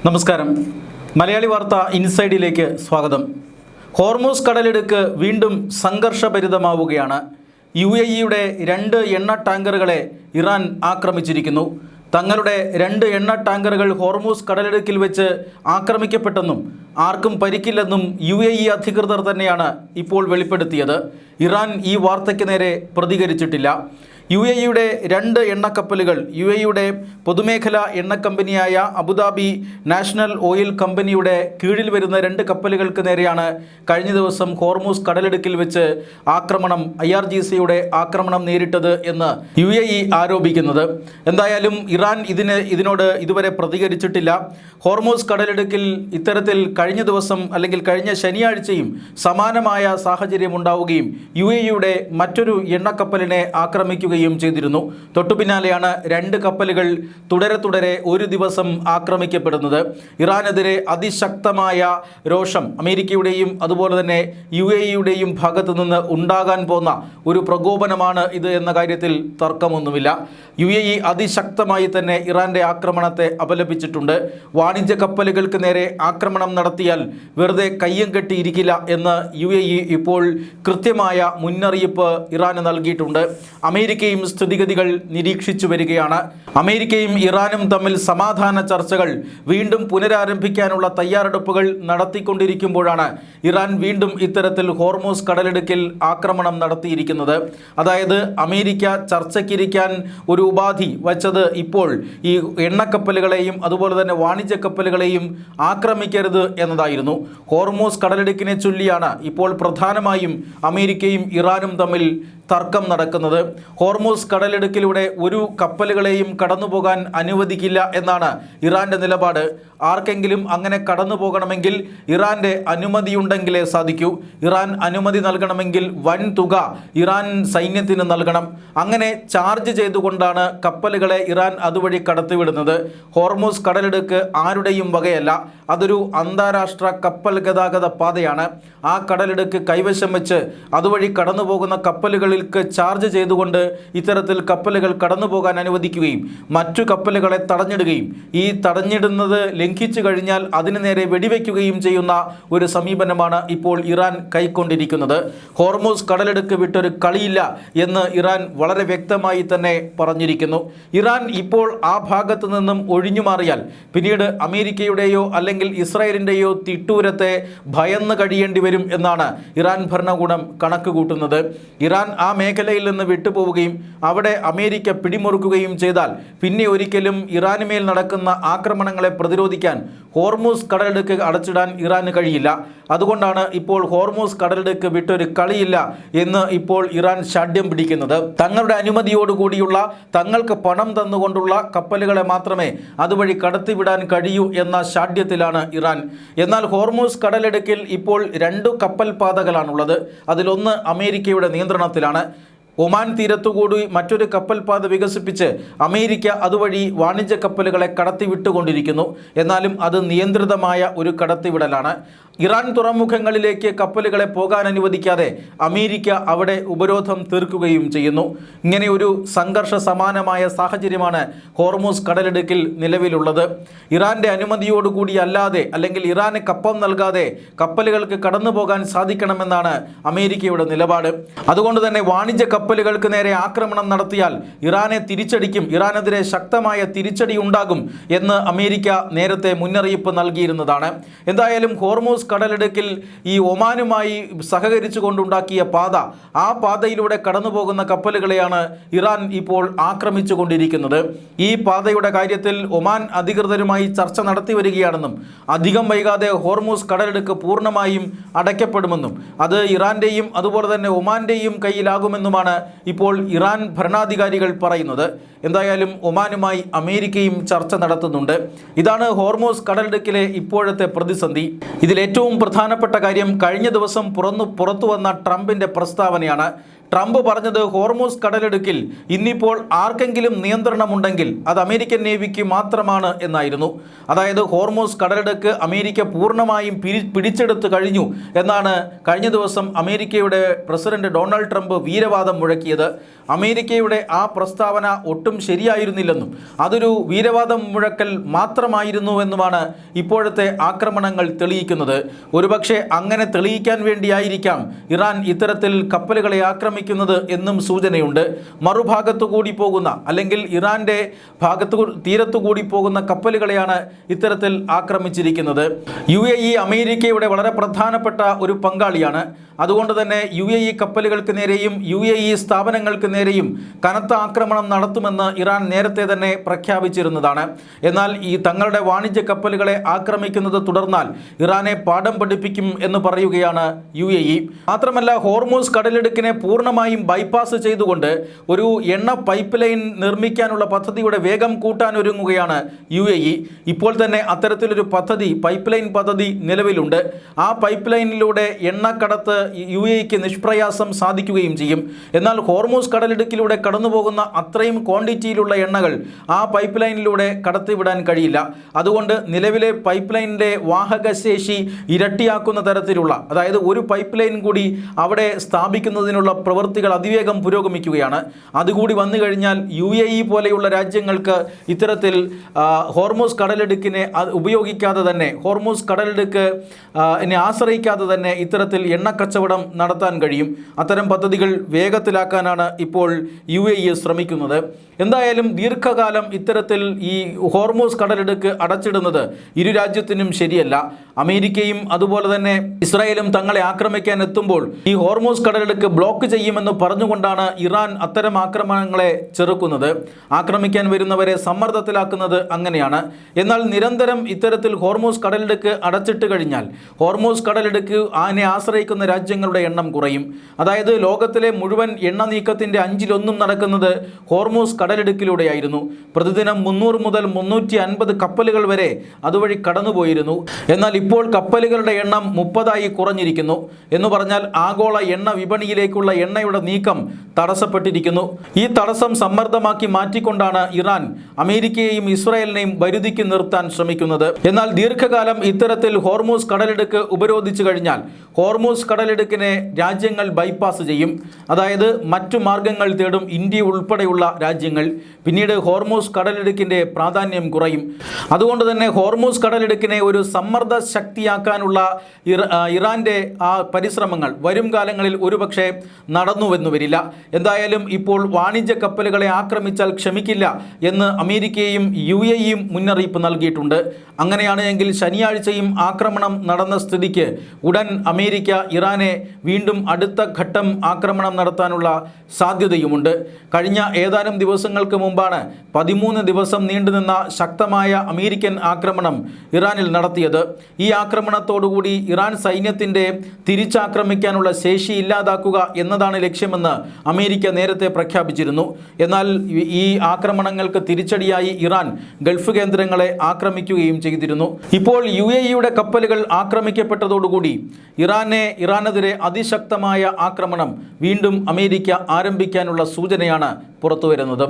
നമസ്കാരം. മലയാളി വാർത്ത ഇൻസൈഡിലേക്ക് സ്വാഗതം. ഹോർമൂസ് കടലിടുക്ക് വീണ്ടും സംഘർഷഭരിതമാവുകയാണ്. UAEയുടെ 2 എണ്ണ ടാങ്കറുകളെ ഇറാൻ ആക്രമിച്ചിരിക്കുന്നു. തങ്ങളുടെ 2 എണ്ണ ടാങ്കറുകൾ ഹോർമൂസ് കടലിടുക്കിൽ വെച്ച് ആക്രമിക്കപ്പെട്ടെന്നും ആർക്കും പരിക്കില്ലെന്നും UAE അധികൃതർ തന്നെയാണ് ഇപ്പോൾ വെളിപ്പെടുത്തിയത്. ഇറാൻ ഈ വാർത്തയ്ക്ക് നേരെ പ്രതികരിച്ചിട്ടില്ല. UAEയുടെ 2 എണ്ണക്കപ്പലുകൾ UAEയുടെ പൊതുമേഖലാ എണ്ണ കമ്പനിയായ അബുദാബി നാഷണൽ ഓയിൽ കമ്പനിയുടെ കീഴിൽ വരുന്ന 2 കപ്പലുകൾക്ക് നേരെയാണ് കഴിഞ്ഞ ദിവസം ഹോർമൂസ് കടലിടുക്കിൽ വെച്ച് IRGCയുടെ ആക്രമണം നേരിട്ടത് എന്ന് UAE ആരോപിക്കുന്നത്. എന്തായാലും ഇറാൻ ഇതിനോട് ഇതുവരെ പ്രതികരിച്ചിട്ടില്ല. ഹോർമൂസ് കടലിടുക്കിൽ ഇത്തരത്തിൽ കഴിഞ്ഞ ദിവസം അല്ലെങ്കിൽ കഴിഞ്ഞ ശനിയാഴ്ചയും സമാനമായ സാഹചര്യം ഉണ്ടാവുകയും UAEയുടെ മറ്റൊരു എണ്ണക്കപ്പലിനെ ആക്രമിക്കുകയും ചെയ്തിരുന്നു. തൊട്ടുപിന്നാലെയാണ് 2 കപ്പലുകൾ തുടരെ ഒരു ദിവസം ആക്രമിക്കപ്പെടുന്നത്. ഇറാനെതിരെ അതിശക്തമായ രോഷം അമേരിക്കയുടെയും അതുപോലെ തന്നെ UAEയുടെയും ഭാഗത്തു നിന്ന് ഉണ്ടാകാൻ പോകുന്ന ഒരു പ്രകോപനമാണ് ഇത് എന്ന കാര്യത്തിൽ തർക്കമൊന്നുമില്ല. UAE അതിശക്തമായി തന്നെ ഇറാന്റെ ആക്രമണത്തെ അപലപിച്ചിട്ടുണ്ട്. വാണിജ്യ കപ്പലുകൾക്ക് നേരെ ആക്രമണം നടത്തിയാൽ വെറുതെ കയ്യും കെട്ടിയിരിക്കില്ല എന്ന് UAE ഇപ്പോൾ കൃത്യമായ മുന്നറിയിപ്പ് ഇറാന് നൽകിയിട്ടുണ്ട്. അമേരിക്കയും സ്ഥിതിഗതികൾ നിരീക്ഷിച്ചു വരികയാണ്. അമേരിക്കയും ഇറാനും തമ്മിൽ സമാധാന ചർച്ചകൾ വീണ്ടും പുനരാരംഭിക്കാനുള്ള തയ്യാറെടുപ്പുകൾ നടത്തിക്കൊണ്ടിരിക്കുമ്പോഴാണ് ഇറാൻ വീണ്ടും ഇത്തരത്തിൽ ഹോർമൂസ് കടലിടുക്കിൽ ആക്രമണം നടത്തിയിരിക്കുന്നത്. അതായത് അമേരിക്ക ചർച്ചയ്ക്കിരിക്കാൻ ഒരു ഉപാധി വച്ചത് ഇപ്പോൾ ഈ എണ്ണക്കപ്പലുകളെയും അതുപോലെ തന്നെ വാണിജ്യ കപ്പലുകളെയും ആക്രമിക്കരുത് എന്നതായിരുന്നു. ഹോർമൂസ് കടലിടുക്കിനെ ചൊല്ലിയാണ് ഇപ്പോൾ പ്രധാനമായും അമേരിക്കയും ഇറാനും തമ്മിൽ തർക്കം നടക്കുന്നത്. ഹോർമൂസ് കടലിടുക്കിലൂടെ ഒരു കപ്പലുകളെയും കടന്നുപോകാൻ അനുവദിക്കില്ല എന്നാണ് ഇറാന്റെ നിലപാട്. ആർക്കെങ്കിലും അങ്ങനെ കടന്നു പോകണമെങ്കിൽ ഇറാന്റെ അനുമതിയുണ്ടെങ്കിലേ സാധിക്കൂ. ഇറാൻ അനുമതി നൽകണമെങ്കിൽ വൻ തുക ഇറാൻ സൈന്യത്തിന് നൽകണം. അങ്ങനെ ചാർജ് ചെയ്തുകൊണ്ടാണ് കപ്പലുകളെ ഇറാൻ അതുവഴി കടത്തിവിടുന്നത്. ഹോർമൂസ് കടലിടുക്ക് ആരുടെയും വകയല്ല. അതൊരു അന്താരാഷ്ട്ര കപ്പൽ ഗതാഗത പാതയാണ്. ആ കടലിടുക്ക് കൈവശം വെച്ച് അതുവഴി കടന്നു പോകുന്ന കപ്പലുകളിൽ ചാർജ് ചെയ്തുകൊണ്ട് ഇത്തരത്തിൽ കപ്പലുകൾ കടന്നു പോകാൻ അനുവദിക്കുകയും മറ്റു കപ്പലുകളെ തടഞ്ഞിടുകയും ഈ തടഞ്ഞിടുന്നത് ലംഘിച്ചു കഴിഞ്ഞാൽ അതിനു നേരെ വെടിവെക്കുകയും ചെയ്യുന്ന ഒരു സമീപനമാണ് ഇപ്പോൾ ഇറാൻ കൈക്കൊണ്ടിരിക്കുന്നത്. ഹോർമൂസ് കടലിടുക്ക് വിട്ടൊരു കളിയില്ല എന്ന് ഇറാൻ വളരെ വ്യക്തമായി തന്നെ പറഞ്ഞിരിക്കുന്നു. ഇറാൻ ഇപ്പോൾ ആ ഭാഗത്തു നിന്നും ഒഴിഞ്ഞു മാറിയാൽ പിന്നീട് അമേരിക്കയുടെയോ അല്ലെങ്കിൽ ഇസ്രായേലിൻ്റെയോ തിട്ടൂരത്തെ ഭയന്ന് കഴിയേണ്ടി വരും എന്നാണ് ഇറാൻ ഭരണകൂടം കണക്ക് കൂട്ടുന്നത്. ഇറാൻ ആ മേഖലയിൽ നിന്ന് വിട്ടുപോവുകയും അവിടെ അമേരിക്ക പിടിമുറുക്കുകയും ചെയ്താൽ പിന്നെ ഒരിക്കലും ഇറാനുമേൽ നടക്കുന്ന ആക്രമണങ്ങളെ പ്രതിരോധിക്കാൻ ഹോർമൂസ് കടലിടുക്ക് അടച്ചിടാൻ ഇറാന് കഴിയില്ല. അതുകൊണ്ടാണ് ഇപ്പോൾ ഹോർമൂസ് കടലിടുക്ക് വിട്ടൊരു കളിയില്ല എന്ന് ഇപ്പോൾ ഇറാൻ ശാഠ്യം പിടിക്കുന്നത്. തങ്ങളുടെ അനുമതിയോടുകൂടിയുള്ള തങ്ങൾക്ക് പണം തന്നുകൊണ്ടുള്ള കപ്പലുകളെ മാത്രമേ അതുവഴി കടത്തിവിടാൻ കഴിയൂ എന്ന ശാഠ്യത്തിലാണ് ഇറാൻ. എന്നാൽ ഹോർമൂസ് കടലിടുക്കിൽ ഇപ്പോൾ 2 കപ്പൽ പാതകളാണുള്ളത്. അതിലൊന്ന് അമേരിക്കയുടെ നിയന്ത്രണത്തിലാണ്. ഒമാൻ തീരത്തുകൂടി മറ്റൊരു കപ്പൽ പാത വികസിപ്പിച്ച് അമേരിക്ക അതുവഴി വാണിജ്യ കപ്പലുകളെ കടത്തിവിട്ടുകൊണ്ടിരിക്കുന്നു. എന്നാലും അത് നിയന്ത്രിതമായ ഒരു കടത്തിവിടലാണ്. ഇറാൻ തുറമുഖങ്ങളിലേക്ക് കപ്പലുകളെ പോകാൻ അനുവദിക്കാതെ അമേരിക്ക അവിടെ ഉപരോധം തീർക്കുകയും ചെയ്യുന്നു. ഇങ്ങനെ ഒരു സംഘർഷ സമാനമായ സാഹചര്യമാണ് ഹോർമൂസ് കടലിടുക്കിൽ നിലവിലുള്ളത്. ഇറാന്റെ അനുമതിയോടുകൂടി അല്ലാതെ അല്ലെങ്കിൽ ഇറാന് കപ്പം നൽകാതെ കപ്പലുകൾക്ക് കടന്നു പോകാൻ സാധിക്കണമെന്നാണ് അമേരിക്കയുടെ നിലപാട്. അതുകൊണ്ട് തന്നെ വാണിജ്യ കപ്പലുകൾക്ക് നേരെ ആക്രമണം നടത്തിയാൽ ഇറാനെ തിരിച്ചടിക്കും, ഇറാനെതിരെ ശക്തമായ തിരിച്ചടി ഉണ്ടാകും എന്ന് അമേരിക്ക നേരത്തെ മുന്നറിയിപ്പ് നൽകിയിരുന്നതാണ്. എന്തായാലും ഹോർമൂസ് കടലിടുക്കിൽ ഈ ഒമാനുമായി സഹകരിച്ചു കൊണ്ടുണ്ടാക്കിയ പാത, ആ പാതയിലൂടെ കടന്നു പോകുന്ന കപ്പലുകളെയാണ് ഇറാൻ ഇപ്പോൾ ആക്രമിച്ചു കൊണ്ടിരിക്കുന്നത്. ഈ പാതയുടെ കാര്യത്തിൽ ഒമാൻ അധികൃതരുമായി ചർച്ച നടത്തി വരികയാണെന്നും അധികം വൈകാതെ ഹോർമൂസ് കടലിടുക്ക് പൂർണ്ണമായും അടയ്ക്കപ്പെടുമെന്നും അത് ഇറാന്റെയും അതുപോലെ തന്നെ ഒമാന്റെയും കയ്യിലാകുമെന്നുമാണ് ഇപ്പോൾ ഇറാൻ ഭരണാധികാരികൾ പറയുന്നത്. എന്തായാലും ഒമാനുമായി അമേരിക്കയും ചർച്ച നടത്തുന്നുണ്ട്. ഇതാണ് ഹോർമൂസ് കടലിടുക്കിലെ ഇപ്പോഴത്തെ പ്രതിസന്ധി. ഇതിൽ ഏറ്റവും പ്രധാനപ്പെട്ട കാര്യം കഴിഞ്ഞ ദിവസം പുറത്തു വന്ന ട്രംപിൻ്റെ പ്രസ്താവനയാണ്. ട്രംപ് പറഞ്ഞത് ഹോർമൂസ് കടലിടുക്കിൽ ഇന്നിപ്പോൾ ആർക്കെങ്കിലും നിയന്ത്രണമുണ്ടെങ്കിൽ അത് അമേരിക്കൻ നേവിക്ക് മാത്രമാണ് എന്നായിരുന്നു. അതായത് ഹോർമൂസ് കടലിടുക്ക് അമേരിക്ക പൂർണ്ണമായും പിടിച്ചെടുത്ത് കഴിഞ്ഞു എന്നാണ് കഴിഞ്ഞ ദിവസം അമേരിക്കയുടെ പ്രസിഡന്റ് ഡൊണാൾഡ് ട്രംപ് വീരവാദം മുഴക്കിയത്. അമേരിക്കയുടെ ആ പ്രസ്താവന ഒട്ടും ശരിയായിരുന്നില്ലെന്നും അതൊരു വീരവാദം മുഴക്കൽ മാത്രമായിരുന്നുവെന്നുമാണ് ഇപ്പോഴത്തെ ആക്രമണങ്ങൾ തെളിയിക്കുന്നത്. ഒരുപക്ഷെ അങ്ങനെ തെളിയിക്കാൻ വേണ്ടിയായിരിക്കാം ഇറാൻ ഇത്തരത്തിൽ കപ്പലുകളെ ആക്രമിക്കുന്നത് എന്നും സൂചനയുണ്ട്. മറുഭാഗത്തുകൂടി പോകുന്ന അല്ലെങ്കിൽ ഇറാൻ്റെ തീരത്തുകൂടി പോകുന്ന കപ്പലുകളെയാണ് ഇത്തരത്തിൽ ആക്രമിച്ചിരിക്കുന്നത്. UAE അമേരിക്കയുടെ വളരെ പ്രധാനപ്പെട്ട ഒരു പങ്കാളിയാണ്. അതുകൊണ്ട് തന്നെ UAE കപ്പലുകൾക്ക് നേരെയും UAE സ്ഥാപനങ്ങൾക്ക് നേരെയും കനത്ത ആക്രമണം നടത്തുമെന്ന് ഇറാൻ നേരത്തെ തന്നെ പ്രഖ്യാപിച്ചിരുന്നതാണ്. എന്നാൽ ഈ തങ്ങളുടെ വാണിജ്യ കപ്പലുകളെ ആക്രമിക്കുന്നത് തുടർന്നാൽ ഇറാനെ പാഠം പഠിപ്പിക്കും എന്ന് പറയുകയാണ് UAE. മാത്രമല്ല, ഹോർമൂസ് കടലിടുക്കിനെ പൂർണ്ണമായും ബൈപ്പാസ് ചെയ്തുകൊണ്ട് ഒരു എണ്ണ പൈപ്പ് ലൈൻ നിർമ്മിക്കാനുള്ള പദ്ധതിയുടെ വേഗം കൂട്ടാനൊരുങ്ങുകയാണ് UAE. ഇപ്പോൾ തന്നെ അത്തരത്തിലൊരു പൈപ്പ് ലൈൻ പദ്ധതി നിലവിലുണ്ട്. ആ പൈപ്പ് ലൈനിലൂടെ എണ്ണക്കടത്ത് UAEക്ക് നിഷ്പ്രയാസം സാധിക്കുകയും ചെയ്യും. എന്നാൽ ഹോർമൂസ് കടലിടുക്കിലൂടെ കടന്നുപോകുന്ന അത്രയും ക്വാണ്ടിറ്റിയിലുള്ള എണ്ണകൾ ആ പൈപ്പ് ലൈനിലൂടെ കടത്തിവിടാൻ കഴിയില്ല. അതുകൊണ്ട് നിലവിലെ പൈപ്പ് ലൈനിൻ്റെ വാഹകശേഷി ഇരട്ടിയാക്കുന്ന തരത്തിലുള്ള, അതായത് ഒരു പൈപ്പ് ലൈൻ കൂടി അവിടെ സ്ഥാപിക്കുന്നതിനുള്ള പ്രവൃത്തികൾ അതിവേഗം പുരോഗമിക്കുകയാണ്. അതുകൂടി വന്നു കഴിഞ്ഞാൽ UAE പോലെയുള്ള രാജ്യങ്ങൾക്ക് ഇത്തരത്തിൽ ഹോർമൂസ് കടലിടുക്കിനെ ഉപയോഗിക്കാതെ തന്നെ, ഹോർമൂസ് കടലിടുക്ക് ആശ്രയിക്കാതെ തന്നെ ഇത്തരത്തിൽ എണ്ണക്കച്ചവടം നടത്താൻ കഴിയും. അത്തരം പദ്ധതികൾ വേഗത്തിലാക്കാനാണ് ഇപ്പോൾ UAE ശ്രമിക്കുന്നത്. എന്തായാലും ദീർഘകാലം ഇത്തരത്തിൽ ഈ ഹോർമൂസ് കടലിടുക്ക് അടച്ചിടുന്നത് ഇരു രാജ്യത്തിനും ശരിയല്ല. അമേരിക്കയും അതുപോലെ തന്നെ ഇസ്രായേലും തങ്ങളെ ആക്രമിക്കാൻ എത്തുമ്പോൾ ഈ ഹോർമൂസ് കടലിടുക്ക് ബ്ലോക്ക് ചെയ്യുമെന്ന് പറഞ്ഞുകൊണ്ടാണ് ഇറാൻ അത്തരം ആക്രമണങ്ങളെ ചെറുക്കുന്നത്. ആക്രമിക്കാൻ വരുന്നവരെ സമ്മർദ്ദത്തിലാക്കുന്നത് അങ്ങനെയാണ്. എന്നാൽ നിരന്തരം ഇത്തരത്തിൽ ഹോർമൂസ് കടലിടുക്ക് അടച്ചിട്ട് കഴിഞ്ഞാൽ ഹോർമൂസ് കടലിടുക്ക് അതിനെ ആശ്രയിക്കുന്ന രാജ്യങ്ങളുടെ എണ്ണം കുറയും. അതായത് ലോകത്തിലെ മുഴുവൻ എണ്ണ നീക്കത്തിൻ്റെ 1/5 നടക്കുന്നത് ഹോർമൂസ് കടലിടുക്കിലൂടെയായിരുന്നു. പ്രതിദിനം 300 മുതൽ 350 കപ്പലുകൾ വരെ അതുവഴി കടന്നുപോയിരുന്നു. എന്നാൽ ഇപ്പോൾ കപ്പലുകളുടെ എണ്ണം 30 കുറഞ്ഞിരിക്കുന്നു. എന്ന് പറഞ്ഞാൽ ആഗോള എണ്ണ വിപണിയിലേക്കുള്ള എണ്ണയുടെ നീക്കം തടസ്സപ്പെട്ടിരിക്കുന്നു. ഈ തടസ്സം സമ്മർദ്ദമാക്കി മാറ്റിക്കൊണ്ടാണ് ഇറാൻ അമേരിക്കയെയും ഇസ്രായേലിനെയും വരുതിക്ക് നിർത്താൻ ശ്രമിക്കുന്നത്. എന്നാൽ ദീർഘകാലം ഇത്തരത്തിൽ ഹോർമൂസ് കടലിടുക്ക് ഉപരോധിച്ചു കഴിഞ്ഞാൽ ഹോർമൂസ് കടലിടുക്കിനെ രാജ്യങ്ങൾ ബൈപ്പാസ് ചെയ്യും. അതായത് മറ്റു മാർഗങ്ങൾ തേടും ഇന്ത്യ ഉൾപ്പെടെയുള്ള രാജ്യങ്ങൾ. പിന്നീട് ഹോർമൂസ് കടലിടുക്കിൻ്റെ പ്രാധാന്യം കുറയും. അതുകൊണ്ട് തന്നെ ഹോർമൂസ് കടലിടുക്കിനെ ഒരു സമ്മർദ്ദ ശക്തിയാക്കാനുള്ള ഇറാൻ്റെ ആ പരിശ്രമങ്ങൾ വരും കാലങ്ങളിൽ ഒരുപക്ഷെ നടന്നുവെന്നു വരില്ല. എന്തായാലും ഇപ്പോൾ വാണിജ്യ കപ്പലുകളെ ആക്രമിച്ചാൽ ക്ഷമിക്കില്ല എന്ന് അമേരിക്കയും UAEയും മുന്നറിയിപ്പ് നൽകിയിട്ടുണ്ട്. അങ്ങനെയാണ് എങ്കിൽ ശനിയാഴ്ചയും ആക്രമണം നടന്ന സ്ഥിതിക്ക് ഉടൻ അമേരിക്ക ഇറാനെ വീണ്ടും അടുത്ത ഘട്ടം ആക്രമണം നടത്താനുള്ള സാധ്യതയുമുണ്ട്. കഴിഞ്ഞ ഏതാനും ദിവസങ്ങൾക്ക് മുമ്പാണ് 13 ദിവസം നീണ്ടുനിന്ന ശക്തമായ അമേരിക്കൻ ആക്രമണം ഇറാനിൽ നടത്തിയത്. ഈ ആക്രമണത്തോടുകൂടി ഇറാൻ സൈന്യത്തിൻ്റെ തിരിച്ചാക്രമിക്കാനുള്ള ശേഷി ഇല്ലാതാക്കുക എന്നതാണ് ലക്ഷ്യമെന്ന് അമേരിക്ക നേരത്തെ പ്രഖ്യാപിച്ചിരുന്നു. എന്നാൽ ഈ ആക്രമണങ്ങൾക്ക് തിരിച്ചടിയായി ഇറാൻ ഗൾഫ് കേന്ദ്രങ്ങളെ ആക്രമിക്കുകയും ചെയ്തിരുന്നു. ഇപ്പോൾ UAEയുടെ കപ്പലുകൾ ആക്രമിക്കപ്പെട്ടതോടുകൂടി ഇറാനെതിരെ അതിശക്തമായ ആക്രമണം വീണ്ടും അമേരിക്ക ആരംഭിക്കാനുള്ള സൂചനയാണ് പുറത്തുവരുന്നത്.